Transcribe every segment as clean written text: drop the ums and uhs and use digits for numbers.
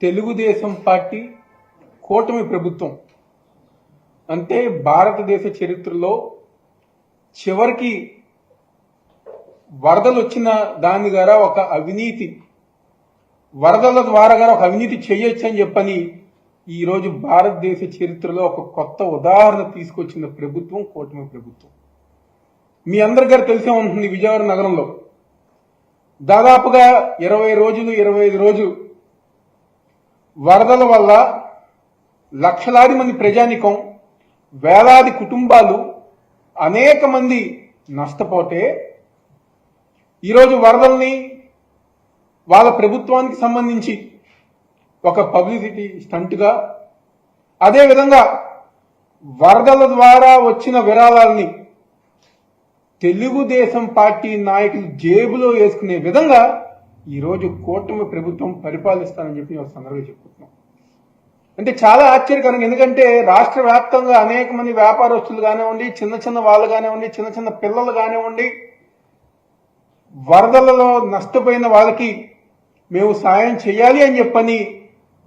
Telugu Desam party కూటమి ప్రభుత్వం అంటే భారతదేశ చరిత్రలో చివరికి వరదలు వచ్చిన దాని ద్వారా ఒక అవినీతి వరదల ద్వారా ఒక అవినీతి చేయొచ్చు అని చెప్పని ఈరోజు భారతదేశ చరిత్రలో ఒక కొత్త ఉదాహరణ తీసుకొచ్చిన ప్రభుత్వం కూటమి ప్రభుత్వం. మీ అందరి గారు తెలిసే ఉంటుంది, విజయవాడ నగరంలో దాదాపుగా 25 రోజులు వరదల వల్ల లక్షలాది మంది ప్రజానికం, వేలాది కుటుంబాలు, అనేక మంది నష్టపోతే ఈరోజు వరదల్ని వాళ్ళ ప్రభుత్వానికి సంబంధించి ఒక పబ్లిసిటీ స్టంట్గా, అదేవిధంగా వరదల ద్వారా వచ్చిన విరాళాలని తెలుగుదేశం పార్టీ నాయకులు జేబులో వేసుకునే విధంగా ఈరోజు కూటమి ప్రభుత్వం పరిపాలిస్తానని చెప్పి ఒక సందర్భంగా చెప్పుకుంటున్నాం. అంటే చాలా ఆశ్చర్యకరంగా, ఎందుకంటే రాష్ట్ర వ్యాప్తంగా అనేక మంది వ్యాపారస్తులు కానివ్వండి, చిన్న వాళ్ళు కానివ్వండి, చిన్న పిల్లలు కానివ్వండి, వరదలలో నష్టపోయిన వాళ్ళకి మేము సాయం చేయాలి అని చెప్పని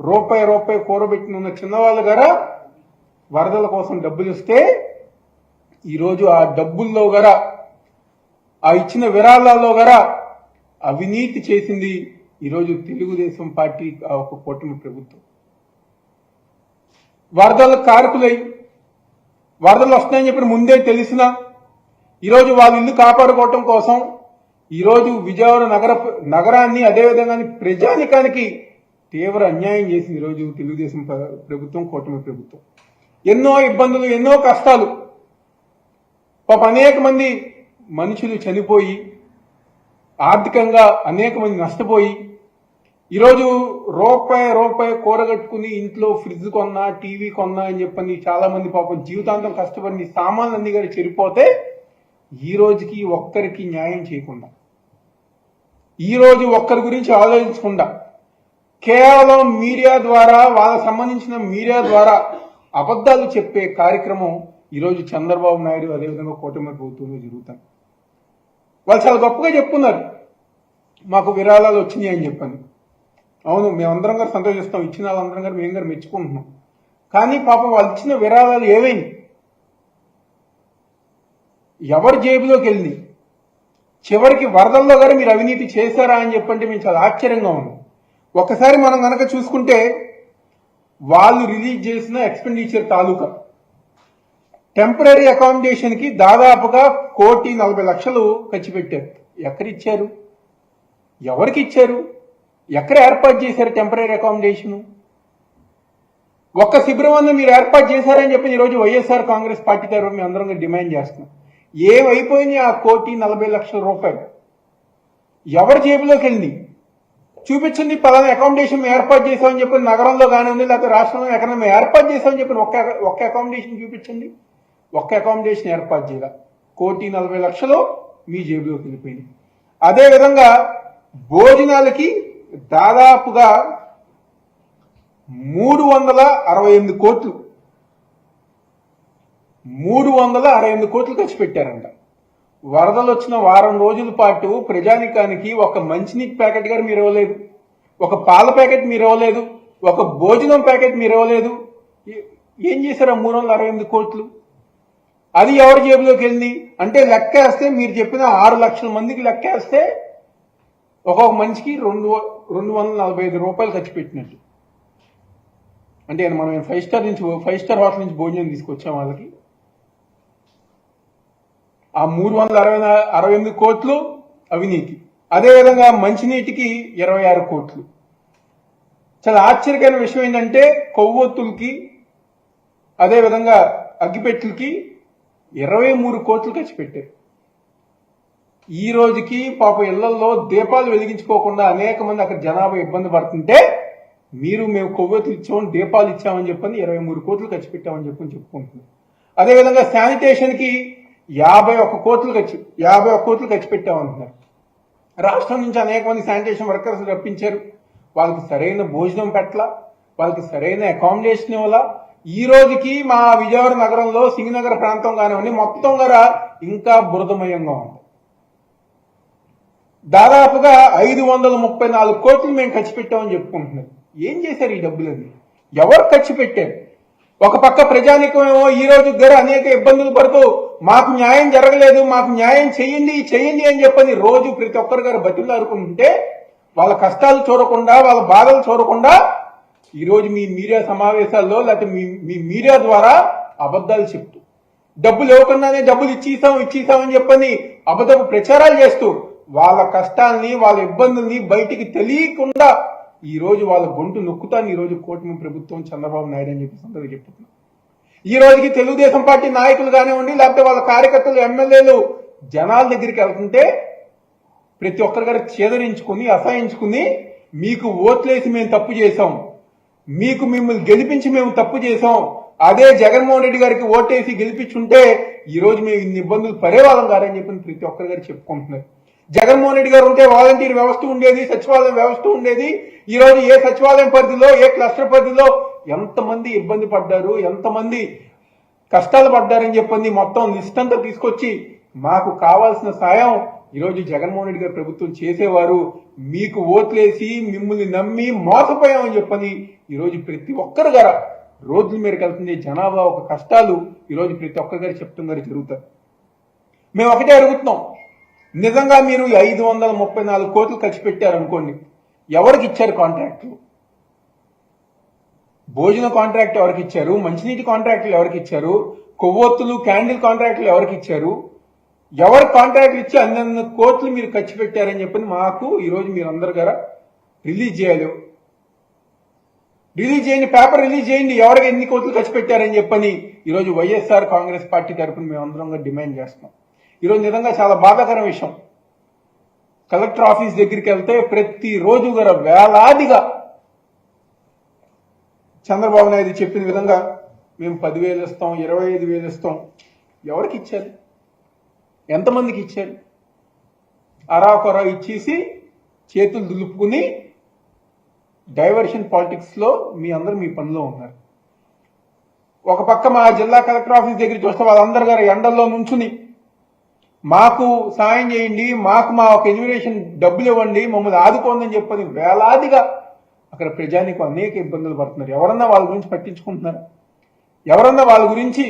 రూపాయి కూరబెట్టిన చిన్నవాళ్ళు గారా వరదల కోసం డబ్బులు ఇస్తే ఈరోజు ఆ డబ్బుల్లో గారా, ఆ ఇచ్చిన విరాళాల్లో గారా అవినీతి చేసింది ఈరోజు తెలుగుదేశం పార్టీ ఒక కూటమి ప్రభుత్వం. వరదల కారకులై వరదలు వస్తున్నాయని చెప్పి ముందే తెలిసినా ఈరోజు వాళ్ళ ఇల్లు కాపాడుకోవటం కోసం ఈరోజు విజయవాడ నగరాన్ని, అదేవిధంగా ప్రజానికానికి తీవ్ర అన్యాయం చేసింది ఈరోజు తెలుగుదేశం ప్రభుత్వం, కూటమి ప్రభుత్వం. ఎన్నో ఇబ్బందులు, ఎన్నో కష్టాలు, పాప అనేక మంది మనుషులు చనిపోయి, ఆర్థికంగా అనేక మంది నష్టపోయి ఈరోజు రూపాయి కూరగట్టుకుని ఇంట్లో ఫ్రిడ్జ్ కొన్నా, టీవీ కొన్నా అని చెప్పని చాలా మంది పాపం జీవితాంతం కష్టపడి సామాన్లన్నీ కూడా చెడిపోతే ఈ రోజుకి ఒక్కరికి న్యాయం చేయకుండా, ఈ రోజు ఒక్కరి గురించి ఆలోచించకుండా కేవలం మీడియా ద్వారా, వాళ్ళకు సంబంధించిన మీడియా ద్వారా అబద్ధాలు చెప్పే కార్యక్రమం ఈరోజు చంద్రబాబు నాయుడు, అదేవిధంగా కూటమి ప్రభుత్వంలో జరుగుతుంది. వాళ్ళు చాలా గొప్పగా చెప్పుకున్నారు, మాకు విరాళాలు వచ్చినాయి అని చెప్పని. అవును, మేమందరం గారు సంతోషిస్తాం, ఇచ్చిన వాళ్ళందరం గారు మేము గారు మెచ్చుకుంటున్నాం. కానీ పాపం వాళ్ళు ఇచ్చిన విరాళాలు ఏవైంది, ఎవరి జేబులోకి వెళ్ళింది? చివరికి వరదల్లో గారు మీరు అవినీతి చేశారా అని చెప్పంటే మేము చాలా ఆశ్చర్యంగా ఉన్నాం. ఒకసారి మనం కనుక చూసుకుంటే వాళ్ళు రిలీజ్ చేసిన ఎక్స్పెండిచర్ తాలూకా టెంపరీ అకామిడేషన్ కి దాదాపుగా 1,40,00,000 ఖర్చు పెట్టారు. ఎక్కడిచ్చారు? ఎవరికి ఇచ్చారు? ఎక్కడ ఏర్పాటు చేశారు టెంపరీ అకామిడేషన్? ఒక్క శిబిరం మీరు ఏర్పాటు చేశారని చెప్పి ఈరోజు వైఎస్ఆర్ కాంగ్రెస్ పార్టీ తరఫున మేము అందరం డిమాండ్ చేస్తున్నాం. ఏమైపోయింది ఆ 1,40,00,000 రూపాయలు? ఎవరి జేబులోకి వెళ్ళింది? చూపించండి, పలానా అకామిడేషన్ మేము ఏర్పాటు చేసామని చెప్పి నగరంలో కానివ్వండి, లేకపోతే రాష్ట్రంలో ఎక్కడైనా మేము ఏర్పాటు చేసామని చెప్పి ఒక్క అకామిడేషన్ చూపించండి. ఒక్క అకామిడేషన్ ఏర్పాటు చేయాల 1,40,00,000 మీ జేబులోకి వెళ్ళిపోయింది. అదేవిధంగా భోజనాలకి దాదాపుగా 368 కోట్లు 368 కోట్లు ఖర్చు పెట్టారంట. వరదలు వచ్చిన వారం రోజుల పాటు ప్రజానికానికి ఒక మంచినీటి ప్యాకెట్ గారు మీరు ఇవ్వలేదు, ఒక పాల ప్యాకెట్ మీరు ఇవ్వలేదు, ఒక భోజనం ప్యాకెట్ మీరు ఇవ్వలేదు. ఏం చేశారు 368 కోట్లు? అది ఎవరి జేబులోకి వెళ్ళింది అంటే లెక్కేస్తే మీరు చెప్పిన 6 లక్షల మందికి లెక్కేస్తే ఒక్కొక్క మనిషికి 245 రూపాయలు ఖర్చు పెట్టినట్టు. అంటే మనం 5 స్టార్ హోటల్ నుంచి భోజనం తీసుకొచ్చాం వాళ్ళకి. ఆ 368 కోట్లు అవినీతి. అదేవిధంగా మంచినీటికి 26 కోట్లు. చాలా ఆశ్చర్యకరమైన విషయం ఏంటంటే కొవ్వొత్తులకి, అదేవిధంగా అగ్గిపెట్టులకి 23 కోట్లు ఖర్చు పెట్టారు. ఈ రోజుకి పాప ఇళ్లలో దీపాలు వెలిగించుకోకుండా అనేక మంది అక్కడ జనాభా ఇబ్బంది పడుతుంటే మేము కొవ్వొత్తులు ఇచ్చామని, దీపాలు ఇచ్చామని చెప్పని 23 కోట్లు ఖర్చు పెట్టామని చెప్పని చెప్పుకుంటున్నాం. అదేవిధంగా శానిటేషన్ కి 51 కోట్లు ఖర్చు పెట్టామంటున్నారు. రాష్ట్రం నుంచి అనేక మంది శానిటేషన్ వర్కర్స్ రప్పించారు. వాళ్ళకి సరైన భోజనం పెట్టలా, వాళ్ళకి సరైన అకామిడేషన్ ఇవ్వాలా. ఈ రోజుకి మా విజయవాడ నగరంలో సింగనగర్ ప్రాంతం కానివ్వండి మొత్తం కూడా ఇంకా బురదమయంగా ఉంది. దాదాపుగా 534 కోట్లు మేము ఖర్చు పెట్టామని చెప్పుకుంటున్నారు. ఏం చేశారు ఈ డబ్బులని? ఎవరు ఖర్చు పెట్టారు? ఒక పక్క ప్రజానికమేమో ఈ రోజు గారు అనేక ఇబ్బందులు పడుతూ మాకు న్యాయం జరగలేదు, మాకు న్యాయం చెయ్యండి చెయ్యండి అని చెప్పని రోజు ప్రతి ఒక్కరు గారు బతులాడుకుంటుంటే వాళ్ళ కష్టాలు చూడకుండా, వాళ్ళ బాధలు చూడకుండా ఈ రోజు మీ మీడియా సమావేశాల్లో లేకపోతే మీ మీడియా ద్వారా అబద్ధాలు చెప్తూ డబ్బులు ఇవ్వకుండానే డబ్బులు ఇచ్చేసామని చెప్పని అబద్ధపు ప్రచారాలు చేస్తూ వాళ్ళ కష్టాల్ని, వాళ్ళ ఇబ్బందుల్ని బయటికి తెలియకుండా ఈ రోజు వాళ్ళ గొంతు నొక్కుతాను ఈ రోజు కూటమి ప్రభుత్వం చంద్రబాబు నాయుడు అని చెప్పి అందరూ చెప్తున్నారు. ఈ రోజుకి తెలుగుదేశం పార్టీ నాయకులు కానివ్వండి, లేకపోతే వాళ్ళ కార్యకర్తలు, ఎమ్మెల్యేలు జనాల దగ్గరికి వెళ్తుంటే ప్రతి ఒక్కరి గారు చేదరించుకుని, అసహించుకుని మీకు ఓట్లేసి మేము తప్పు చేశాం, మిమ్మల్ని గెలిపించి మేము తప్పు చేశాం, అదే జగన్మోహన్ రెడ్డి గారికి ఓటేసి గెలిపించుంటే ఈ రోజు మేము ఇన్ని ఇబ్బందులు పడేవాళ్ళం కాదని చెప్పి ప్రతి ఒక్కరి గారు చెప్పుకుంటున్నారు. జగన్మోహన్ రెడ్డి గారు ఉంటే వాలంటీర్ వ్యవస్థ ఉండేది, సచివాలయం వ్యవస్థ ఉండేది. ఈ రోజు ఏ సచివాలయం పరిధిలో, ఏ క్లస్టర్ పరిధిలో ఎంతమంది ఇబ్బంది పడ్డారు, ఎంతమంది కష్టాలు పడ్డారని చెప్పి మొత్తం లిస్ట్ అంతా తీసుకొచ్చి మాకు కావాల్సిన సాయం ఈరోజు జగన్మోహన్ రెడ్డి గారి ప్రభుత్వం చేసేవారు. మీకు ఓట్లేసి మిమ్మల్ని నమ్మి మోసపోయామని చెప్పని ఈరోజు ప్రతి ఒక్కరు గారు రోడ్ల మీదకి వెళ్తుంది. జనాభా ఒక కష్టాలు ఈరోజు ప్రతి ఒక్కరి గారు చెప్తున్నారు జరుగుతారు. మేము ఒకటే అడుగుతున్నాం, నిజంగా మీరు 534 కోట్లు ఖర్చు పెట్టారనుకోండి, ఎవరికి ఇచ్చారు కాంట్రాక్టులు? భోజన కాంట్రాక్ట్ ఎవరికి ఇచ్చారు? మంచినీటి కాంట్రాక్టులు ఎవరికి ఇచ్చారు? కొవ్వొత్తులు, క్యాండిల్ కాంట్రాక్టులు ఎవరికి ఇచ్చారు? ఎవరి కాంట్రాక్ట్లు ఇచ్చి అన్ని కోట్లు మీరు ఖర్చు పెట్టారని చెప్పని మాకు ఈరోజు మీరు అందరు గారా రిలీజ్ చేయాలి. రిలీజ్ చేయండి, పేపర్ రిలీజ్ చేయండి, ఎవరికి ఎన్ని కోట్లు ఖర్చు పెట్టారని చెప్పని ఈరోజు వైఎస్ఆర్ కాంగ్రెస్ పార్టీ తరఫున మేము అందరం డిమాండ్ చేస్తున్నాం. ఈరోజు నిజంగా చాలా బాధాకరం విషయం. కలెక్టర్ ఆఫీస్ దగ్గరికి వెళ్తే ప్రతిరోజు గారు వేలాదిగా చంద్రబాబు నాయుడు చెప్పిన విధంగా మేము 10,000 ఇస్తాం, 25,000 ఇస్తాం. ఎవరికి ఇచ్చారు? ఎంతమందికి ఇచ్చారు? అరాకొర ఇచ్చేసి చేతులు దులుపుకుని డైవర్షన్ పాలిటిక్స్ లో మీ అందరూ మీ పనిలో ఉన్నారు. ఒక పక్క మా జిల్లా కలెక్టర్ ఆఫీస్ దగ్గర చూస్తే వాళ్ళందరూ గారు ఎండల్లో నుంచుని మాకు సాయం చేయండి, మాకు మా ఒక ఎన్యూరేషన్ డబ్బులు ఇవ్వండి, మమ్మల్ని ఆదుకోండి అని చెప్పని వేలాదిగా అక్కడ ప్రజానికి అనేక ఇబ్బందులు పడుతున్నారు. ఎవరన్నా వాళ్ళ గురించి పట్టించుకుంటున్నారు? ఎవరన్నా వాళ్ళ గురించి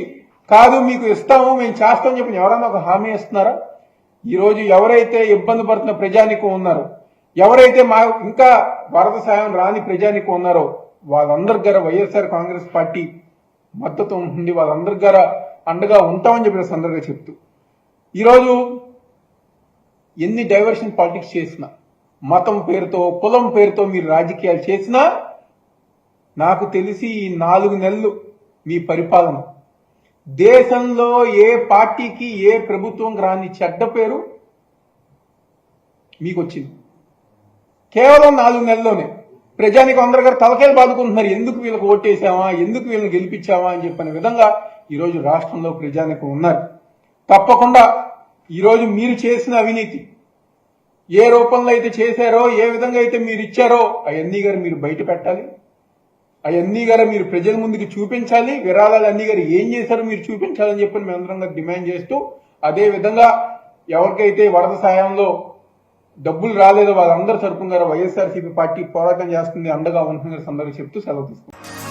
కాదు మీకు ఇస్తాము, మేము చేస్తామని చెప్పి ఎవరన్నా ఒక హామీ ఇస్తున్నారా? ఈరోజు ఎవరైతే ఇబ్బంది పడుతున్న ప్రజానికం ఉన్నారో, ఎవరైతే మా ఇంకా వరద సాయం రాని ప్రజానికం ఉన్నారో వాళ్ళందరి గారు వైఎస్ఆర్ కాంగ్రెస్ పార్టీ మద్దతు ఉంటుంది, వాళ్ళందరి గారు అండగా ఉంటామని చెప్పిన సందర్భంగా చెప్తూ ఈరోజు ఎన్ని డైవర్షన్ పాలిటిక్స్ చేసినా, మతం పేరుతో, కులం పేరుతో మీరు రాజకీయాలు చేసినా నాకు తెలిసి ఈ 4 నెలలు మీ పరిపాలన దేశంలో ఏ పార్టీకి, ఏ ప్రభుత్వం రాని చెడ్డ పేరు మీకు వచ్చింది. కేవలం 4 నెలల్లోనే ప్రజానికి అందరు గారు తలకాయలు బాదుకుంటున్నారు. ఎందుకు వీళ్ళకి ఓటేసామా, ఎందుకు వీళ్ళని గెలిపించామా అని చెప్పిన విధంగా ఈరోజు రాష్ట్రంలో ప్రజానికి ఉన్నారు. తప్పకుండా ఈరోజు మీరు చేసిన అవినీతి ఏ రూపంలో అయితే చేశారో, ఏ విధంగా అయితే మీరు ఇచ్చారో అవన్నీ గారు మీరు బయట పెట్టాలి. అవన్నీ గారు మీరు ప్రజల ముందుకు చూపించాలి. విరాళాలు అన్ని గారు ఏం చేశారో మీరు చూపించాలని చెప్పి మేమందరం డిమాండ్ చేస్తూ, అదే విధంగా ఎవరికైతే వరద సాయంలో డబ్బులు రాలేదో వాళ్ళందరూ తరపున వైఎస్ఆర్సీపీ పార్టీ పోరాటం చేస్తుంది, అండగా ఉంటుందని సందర్భంగా చెప్తూ సెలవు తీసుకుంటాం.